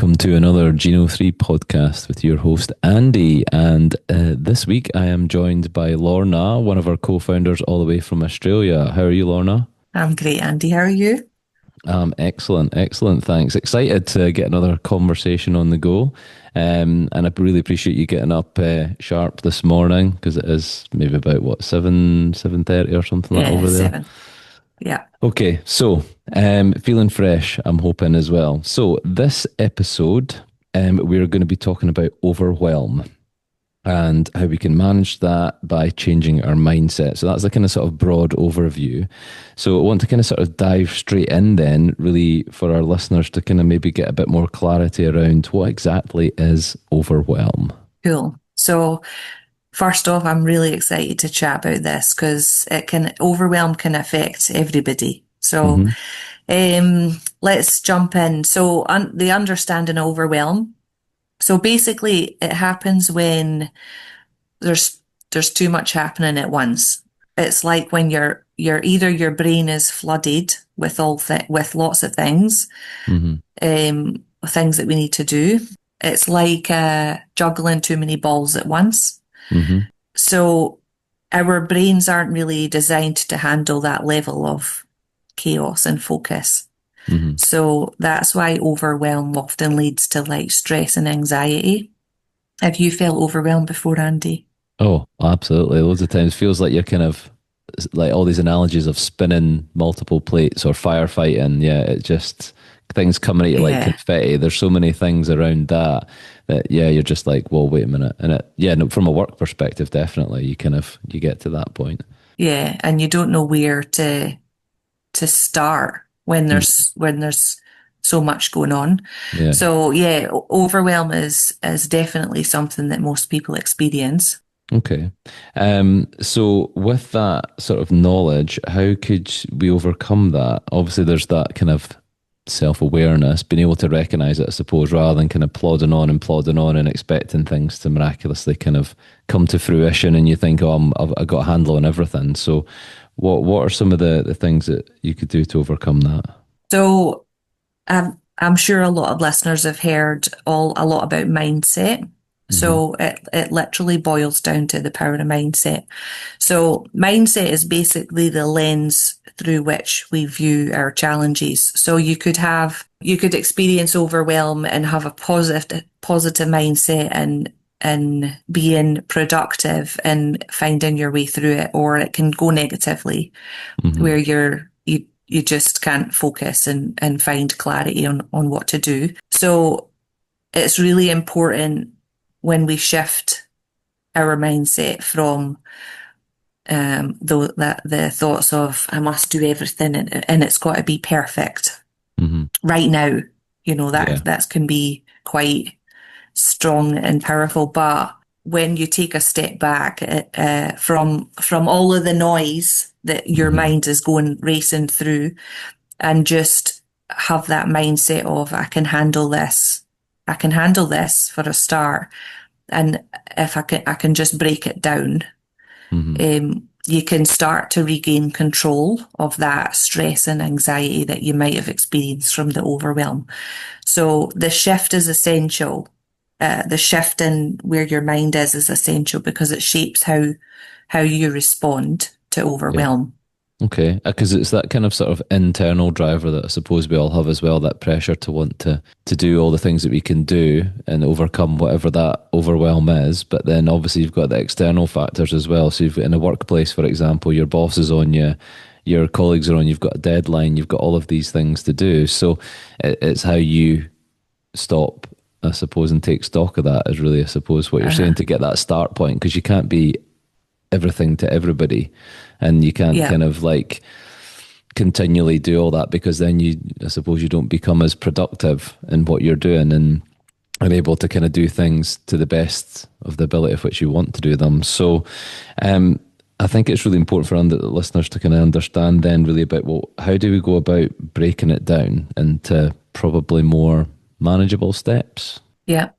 welcome to another Geno 3 podcast with your host Andy. And this week I am joined by Lorna, one of our co-founders all the way from Australia. How are you, Lorna? I'm great, Andy. How are you? Excellent, thanks. Excited to get another conversation on the go. And I really appreciate you getting up sharp this morning, because it is maybe about 7:30 or something like over there. 7. Yeah. Okay, so feeling fresh, I'm hoping as well. So this episode, we're going to be talking about overwhelm and how we can manage that by changing our mindset. So that's the kind of sort of broad overview. So I want to kind of sort of dive straight in then, really, for our listeners to kind of maybe get a bit more clarity around what exactly is overwhelm. Cool. So first off, I'm really excited to chat about this because overwhelm can affect everybody. So let's jump in. So the understanding of overwhelm. So basically it happens when there's too much happening at once. It's like when either your brain is flooded with with lots of things, things that we need to do. It's like juggling too many balls at once. So our brains aren't really designed to handle that level of chaos and focus. So that's why overwhelm often leads to like stress and anxiety. Have you felt overwhelmed before, Andy? Oh, absolutely. Loads of times feels like you're kind of like all these analogies of spinning multiple plates or firefighting. Yeah, it just things coming at you like confetti. There's so many things around that you're just like, well, wait a minute. And from a work perspective, definitely you get to that point. Yeah, and you don't know where to start when there's so much going on. Yeah. So yeah, overwhelm is definitely something that most people experience. Okay. So with that sort of knowledge, how could we overcome that? Obviously, there's that kind of self-awareness, being able to recognize it, I suppose, rather than kind of plodding on and expecting things to miraculously kind of come to fruition and you think, oh, I've got a handle on everything. So what are some of the things that you could do to overcome that? So I'm sure a lot of listeners have heard a lot about mindset. So it literally boils down to the power of mindset. So mindset is basically the lens through which we view our challenges. So you could experience overwhelm and have a positive mindset and being productive and finding your way through it, or it can go negatively where you just can't focus and find clarity on what to do. So it's really important when we shift our mindset from the thoughts of I must do everything and it's got to be perfect right now. You know, that can be quite strong and powerful. But when you take a step back from all of the noise that your mind is going racing through, and just have that mindset of I can handle this for a start. And if I can just break it down, you can start to regain control of that stress and anxiety that you might have experienced from the overwhelm. So the shift is essential. The shift in where your mind is essential because it shapes how you respond to overwhelm. Okay, because it's that kind of sort of internal driver that I suppose we all have as well, that pressure to want to do all the things that we can do and overcome whatever that overwhelm is. But then obviously you've got the external factors as well. So you've got in a workplace, for example, your boss is on you, your colleagues are on, you've got a deadline, you've got all of these things to do. So it's how you stop, I suppose, and take stock of that is really, I suppose, what you're saying, to get that start point, because you can't be everything to everybody. And you can't kind of like continually do all that, because then I suppose you don't become as productive in what you're doing and are able to kind of do things to the best of the ability of which you want to do them. So I think it's really important for the listeners to kind of understand then really about, well, how do we go about breaking it down into probably more manageable steps? Yeah.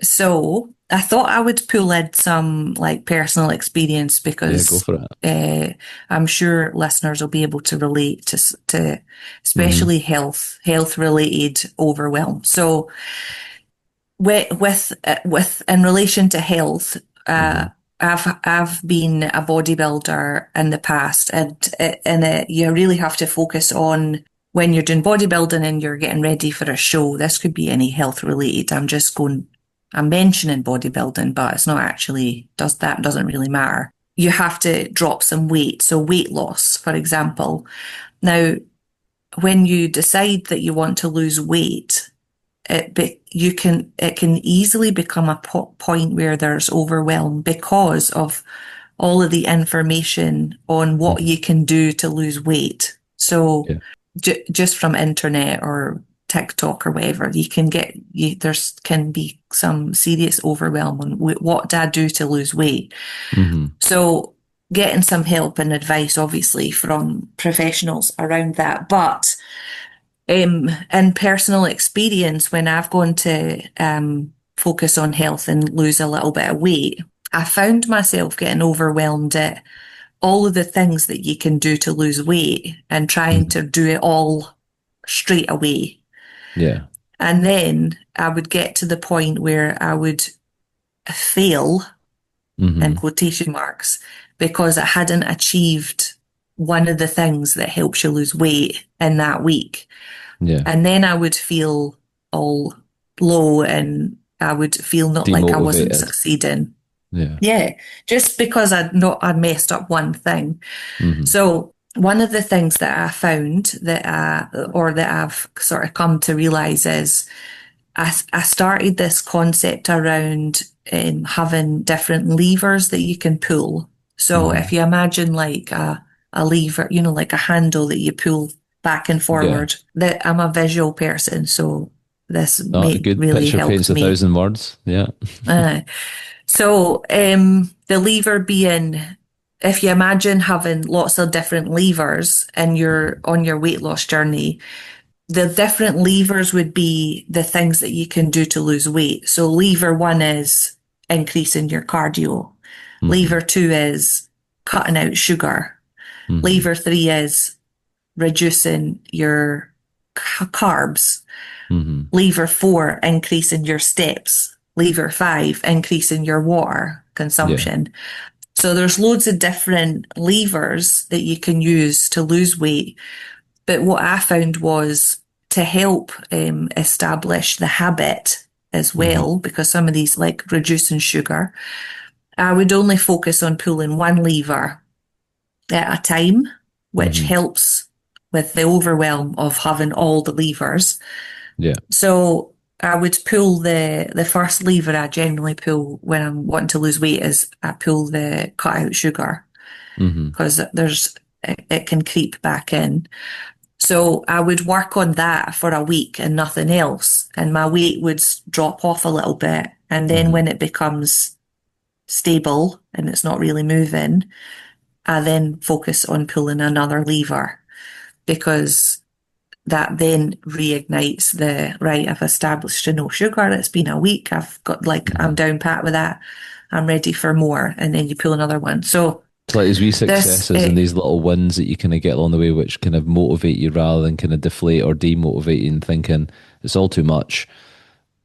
So I thought I would pull in some like personal experience Yeah, go because for it. I'm sure listeners will be able to relate to Mm-hmm. especially health related overwhelm. So with in relation to health, Mm-hmm. I've been a bodybuilder in the past, and you really have to focus on when you're doing bodybuilding and you're getting ready for a show. This could be any health related. I'm mentioning bodybuilding, but it's not actually doesn't really matter. You have to drop some weight, so weight loss, for example. Now, when you decide that you want to lose weight, it can easily become a point where there's overwhelm because of all of the information on what Mm-hmm. you can do to lose weight. So Yeah. just from internet or TikTok or whatever, there's can be some serious overwhelm on what do I do to lose weight. Mm-hmm. So getting some help and advice, obviously, from professionals around that, but in personal experience, when I've gone to focus on health and lose a little bit of weight, I found myself getting overwhelmed at all of the things that you can do to lose weight and trying Mm-hmm. to do it all straight away. Yeah. And then I would get to the point where I would fail in Mm-hmm. quotation marks because I hadn't achieved one of the things that helps you lose weight in that week. Yeah. And then I would feel all low and I would feel not like I wasn't Demotivated. succeeding. Yeah. Yeah, just because I'd messed up one thing. Mm-hmm. So one of the things that I found or that I've sort of come to realize is I started this concept around having different levers that you can pull. So Mm-hmm. if you imagine like a lever, like a handle that you pull back and Yeah. forward, that I'm a visual person, so this Not a good really picture paints helped a me. thousand words. Yeah. Uh, so the lever being, if you imagine having lots of different levers and you're on your weight loss journey, the different levers would be the things that you can do to lose weight. So lever one is increasing your cardio. Mm-hmm. Lever two is cutting out sugar. Mm-hmm. Lever three is reducing your carbs. Mm-hmm. Lever four, increasing your steps. Lever five, increasing your water Yeah. consumption. So there's loads of different levers that you can use to lose weight. But what I found was to help establish the habit as Mm-hmm. well, because some of these, like reducing sugar, I would only focus on pulling one lever at a time, which Mm-hmm. helps with the overwhelm of having all the levers. Yeah. So I would pull the first lever I generally pull when I'm wanting to lose weight is I pull the cut out sugar Mm-hmm. because it can creep back in. So I would work on that for a week and nothing else. And my weight would drop off a little bit. And then Mm-hmm. when it becomes stable and it's not really moving, I then focus on pulling another lever because that then reignites right, I've established no sugar. It's been a week. I'm Mm-hmm. down pat with that. I'm ready for more. And then you pull another one. So It's like these wee this, successes and these little wins that you kind of get along the way, which kind of motivate you rather than kind of deflate or demotivate you and thinking it's all too much.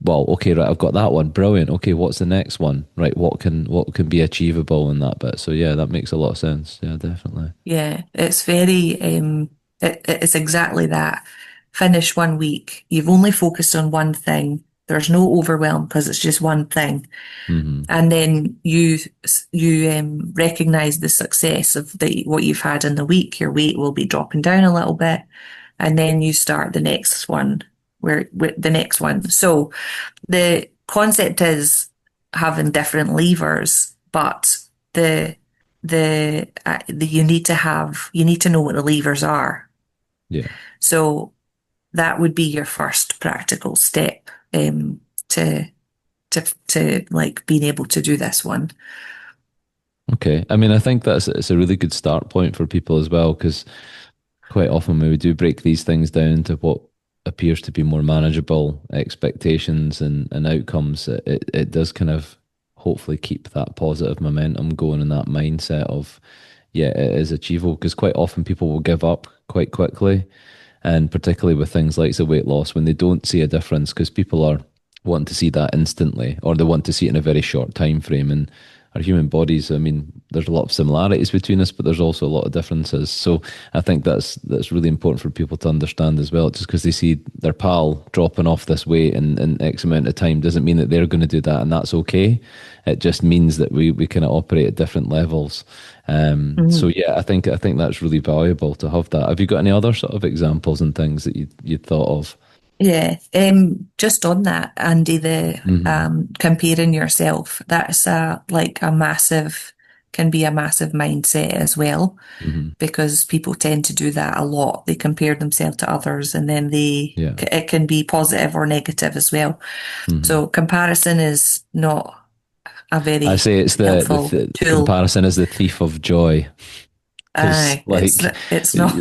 Well, okay, right, I've got that one. Brilliant. Okay, what's the next one? Right, what can be achievable in that bit? So yeah, that makes a lot of sense. Yeah, definitely. yeah, it's very, it's exactly that. Finish one week. You've only focused on one thing. There's no overwhelm because it's just one thing. Mm-hmm. And then you recognize the success of what you've had in the week. Your weight will be dropping down a little bit, and then you start the next one where the next one. So the concept is having different levers, but the you need to know what the levers are. Yeah. So that would be your first practical step to to like being able to do this one. Okay. I mean, I think it's a really good start point for people as well, because quite often when we do break these things down to what appears to be more manageable expectations and outcomes, it does kind of hopefully keep that positive momentum going and that mindset of, yeah, it is achievable. Because quite often people will give up quite quickly, and particularly with things like the weight loss when they don't see a difference, because people are wanting to see that instantly, or they want to see it in a very short time frame. And our human bodies, I mean, there's a lot of similarities between us, but there's also a lot of differences. So I think that's really important for people to understand as well. Just because they see their pal dropping off this weight in X amount of time doesn't mean that they're going to do that, and that's okay. It just means that we kind of operate at different levels. So Mhm. yeah, I think that's really valuable to have that. Have you got any other sort of examples and things that you thought of? Yeah, just on that, Andy, the Hmm. comparing yourself, that's a massive, can be a massive mindset as well, Hmm. because people tend to do that a lot. They compare themselves to others, and then Yeah. it can be positive or negative as well. Hmm. So comparison is not a I very say it's helpful tool. comparison is the thief of joy, because Aye, like, it's not.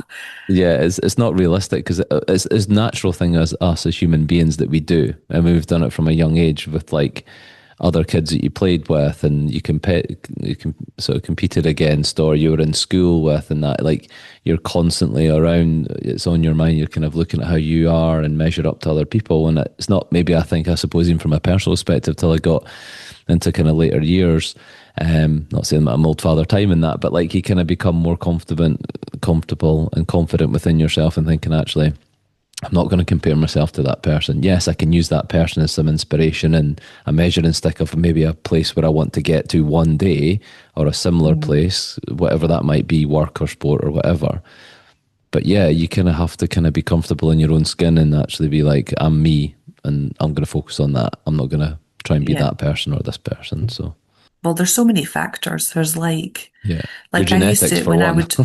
yeah, it's not realistic, because it's natural thing as us as human beings that we do, and we've done it from a young age with like other kids that you played with, and you can sort of competed against, or you were in school with, and that, like, you're constantly around, it's on your mind, you're kind of looking at how you are and measure up to other people. And it's not, maybe, I think, I suppose, even from a personal perspective, till I got into kind of later years, not saying that I'm old father time in that, but like, you kind of become more comfortable and confident within yourself, and thinking, actually, I'm not going to compare myself to that person. Yes, I can use that person as some inspiration and a measuring stick of maybe a place where I want to get to one day, or a similar Mm, place, whatever that might be, work or sport or whatever. But yeah, you kind of have to kind of be comfortable in your own skin and actually be like, I'm me, and I'm going to focus on that. I'm not going to try and be yeah. that person or this person. So Well, there's so many factors. There's yeah, your like I used genetics to for when I one. would.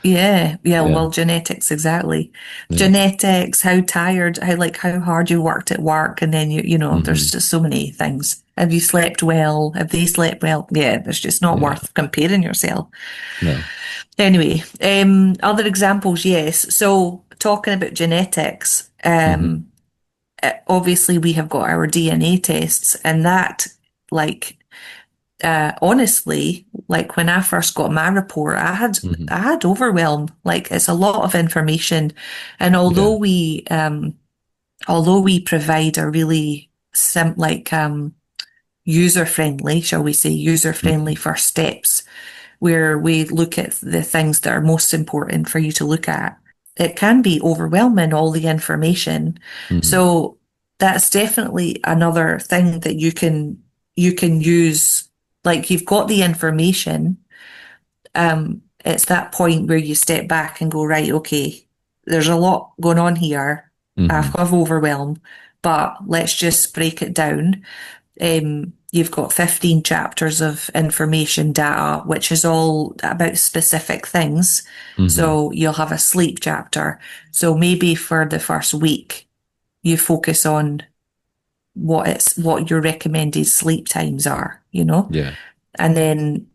Yeah, yeah, Yeah, well, genetics, exactly. yeah. Genetics, how tired, how hard you worked at work, and then there's Hmm. just so many things. Have you slept well? Have they slept well? Yeah, it's just not Yeah, worth comparing yourself. no. Anyway, other examples, yes. So talking about genetics, Hmm. obviously we have got our DNA tests, and that, like, honestly, like when I first got my report, Hmm. I had overwhelm. Like it's a lot of information, and Yeah. although we provide a really user friendly, shall we say, user friendly Hmm. first steps, where we look at the things that are most important for you to look at, it can be overwhelming, all the information. Hmm. So that's definitely another thing that you can use. Like you've got the information. It's that point where you step back and go, right, okay, there's a lot going on here. I've Hmm. got overwhelm, but let's just break it down. You've got 15 chapters of information data, which is all about specific things. Hmm. So you'll have a sleep chapter. So maybe for the first week, you focus on what your recommended sleep times are, Yeah. and then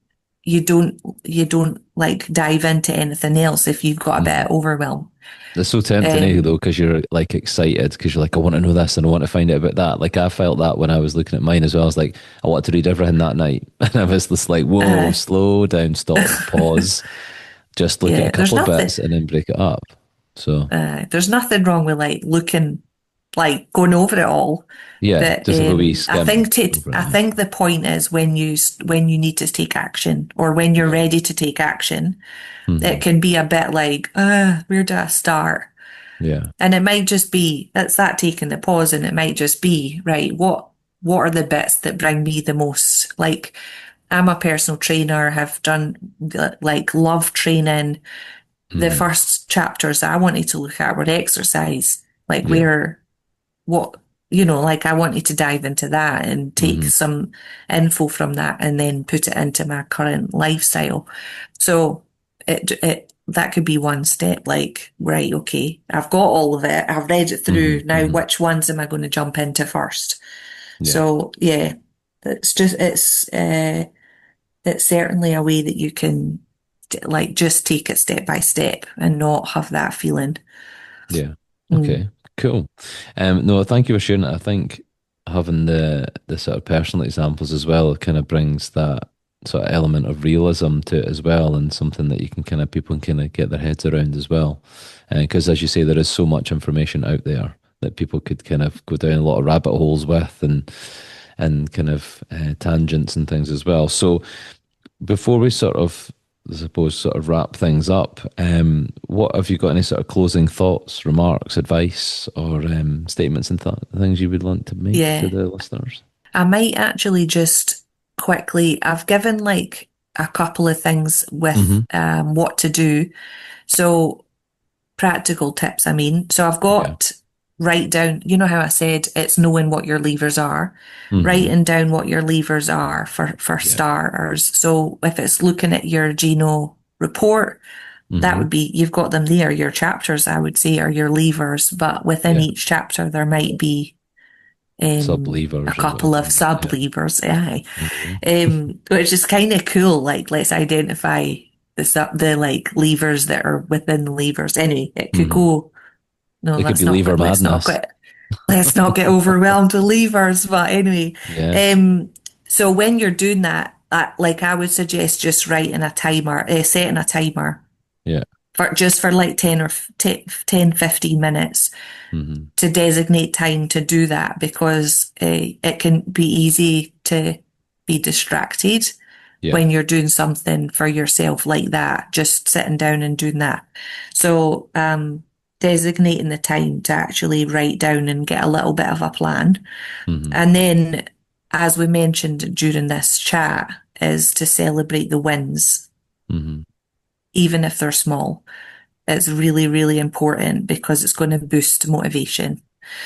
you don't like dive into anything else if you've got a bit Hmm. of overwhelm. It's so tempting, though, Um, because you're like excited, because you're like, I want to know this and I want to find out about that. Like, I felt that when I was looking at mine as well. I was like, I wanted to read everything that night. And I was just like, whoa, uh, slow down, stop, pause, just look at a yeah, couple of bits and then break it up. So, there's nothing wrong with like looking, like going over it all. yeah, But just have a wee skim over it. I Yeah. think the point is when you need to take action, or when you're Yeah. ready to take action, it Hmm. can be a bit like, where do I start? Yeah. And it might just be, it's that taking the pause, and it might just be, right, what are the bits that bring me the most? Like, I'm a personal trainer, have done like love training. The Hmm. first chapters that I wanted to look at were exercise, like Yeah. what, like I wanted to dive into that and take Hmm. some info from that and then put it into my current lifestyle. So that could be one step, like, right, okay, I've got all of it, I've read it Hmm. through. Now, Hmm. which ones am I going to jump into first? Yeah. So yeah, it's certainly a way that you can like just take it step by step and not have that feeling. Yeah. Mm. Okay. Cool. No, thank you for sharing it. I think having the sort of personal examples as well kind of brings that sort of element of realism to it as well, and something that you can kind of people can kind of get their heads around as well. And because as you say, there is so much information out there that people could kind of go down a lot of rabbit holes with, and kind of tangents and things as well. So before we sort of, I suppose, sort of wrap things up, what have you got any sort of closing thoughts, remarks, advice, or statements and things you would want to make to Yeah. the listeners? I might actually just quickly, I've given like a couple of things with Hmm. what to do. So practical tips, I mean. So I've Yeah. got write down, you know how I said it's knowing what your levers are, Hmm. writing down what your levers are for Yeah. starters. So if it's looking at your Geno report, that Hmm. would be, you've got them there. Your chapters, I would say, are your levers, but within Yeah. each chapter, there might be Sub a levers or couple of whatever. sub Yeah. levers, aye, There you which is kind of cool. Like, let's identify the like levers that are within the levers. Anyway, it go. could go. No, It could that's be not lever good. madness. Let's not get overwhelmed with levers. But anyway, Yeah. um, so when you're doing that, like I would suggest just writing a timer, setting a timer Yeah. for like 10 or 10, 15 minutes Hmm. to designate time to do that because it can be easy to be distracted Yeah. when you're doing something for yourself like that, just sitting down and doing that. So, designating the time to actually write down and get a little bit of a plan. Hmm. And then, as we mentioned during this chat, is to celebrate the wins, Hmm. even if they're small. It's really, really important because it's going to boost motivation.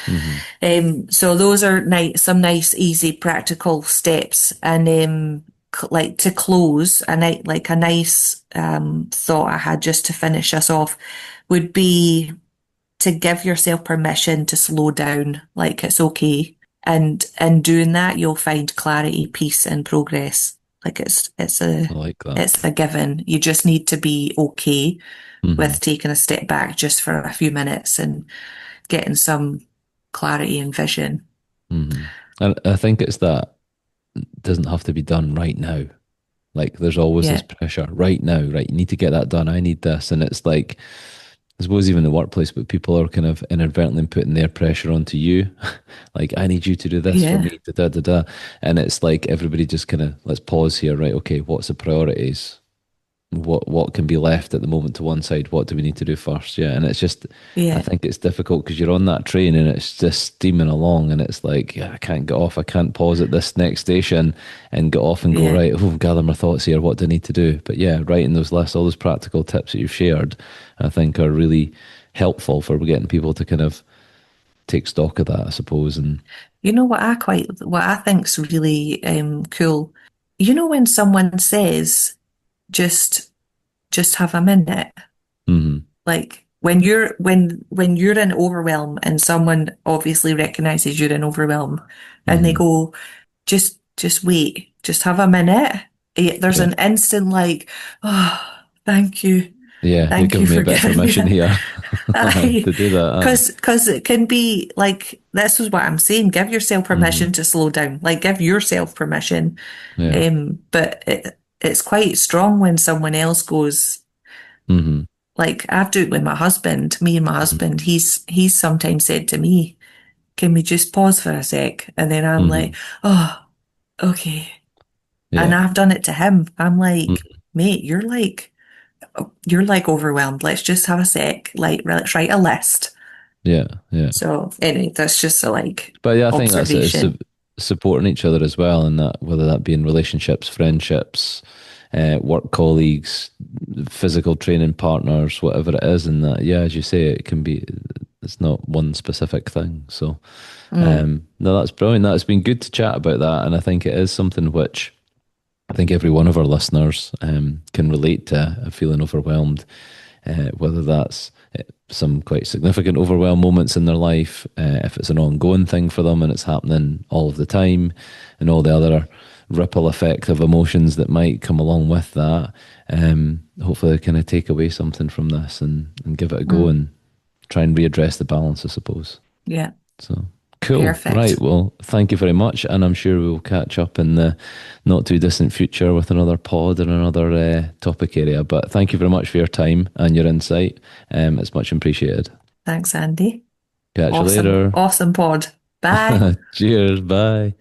Hmm. So those are some nice, easy, practical steps. And like to close, like a nice thought I had just to finish us off would be to give yourself permission to slow down. Like it's okay. And in doing that, you'll find clarity, peace, and progress. Like I like that. it's a given. You just need to be okay Hmm. with taking a step back just for a few minutes and getting some clarity and vision. Hmm. And I think it's that it doesn't have to be done right now. Like there's always this Yeah, pressure right now, right? You need to get that done. I need this. And it's like, I suppose even in the workplace, but people are kind of inadvertently putting their pressure onto you. Like, I need you to do this for yeah, me, da da da da. And it's like everybody just kind of, let's pause here, right? Okay, what's the priorities? What can be left at the moment to one side? What do we need to do first? Yeah, and it's just, I yeah, think it's difficult because you're on that train and it's just steaming along, and it's like, yeah, I can't get off. I can't pause at this next station and get off and go, yeah, right, oh, gather my thoughts here. What do I need to do? But yeah, writing those lists, all those practical tips that you've shared, I think are really helpful for getting people to kind of take stock of that, I suppose. And You know what I think's really cool. You know when someone says just just have a minute, mhm, like when you're in overwhelm and someone obviously recognizes you're in overwhelm, and they mhm, go, just wait, just have a minute. There's yeah, an instant like, oh, yeah, you're thank you giving me a for bit of giving me permission here I, to do that. because it can be like this is what I'm saying. Give yourself Hmm. permission to slow down. Like give yourself permission. Yeah. But it's quite strong when someone else goes Hmm. like I've do it with my husband. Me and my Hmm. husband. He's sometimes said to me, "Can we just pause for a sec?" And then I'm Hmm. like, "Oh, okay." And Yeah. I've done it to him. I'm like, Mhm. "Mate, you're like overwhelmed. Let's just have a sec. Like let's write a list." Yeah. Yeah. So anyway, that's just a like But yeah, I think that's it. It's observation. supporting each other as well, and that whether that be in relationships, friendships, work colleagues, physical training partners, whatever it is, and that yeah, as you say, it can be. It's not one specific thing. So Mm, no, that's brilliant. That's been good to chat about that, and I think it is something which I think every one of our listeners can relate to, feeling overwhelmed, whether that's some quite significant overwhelm moments in their life, if it's an ongoing thing for them and it's happening all of the time, and all the other ripple effect of emotions that might come along with that. Hopefully, they kind of take away something from this and give it a go mm, and try and readdress the balance, I suppose. yeah. So Cool. Right. Perfect. Well, thank you very much. And I'm sure we'll catch up in the not too distant future with another pod and another topic area. But thank you very much for your time and your insight. It's much appreciated. Thanks, Andy. Catch you Awesome. later. Awesome pod. Bye. Cheers. Bye.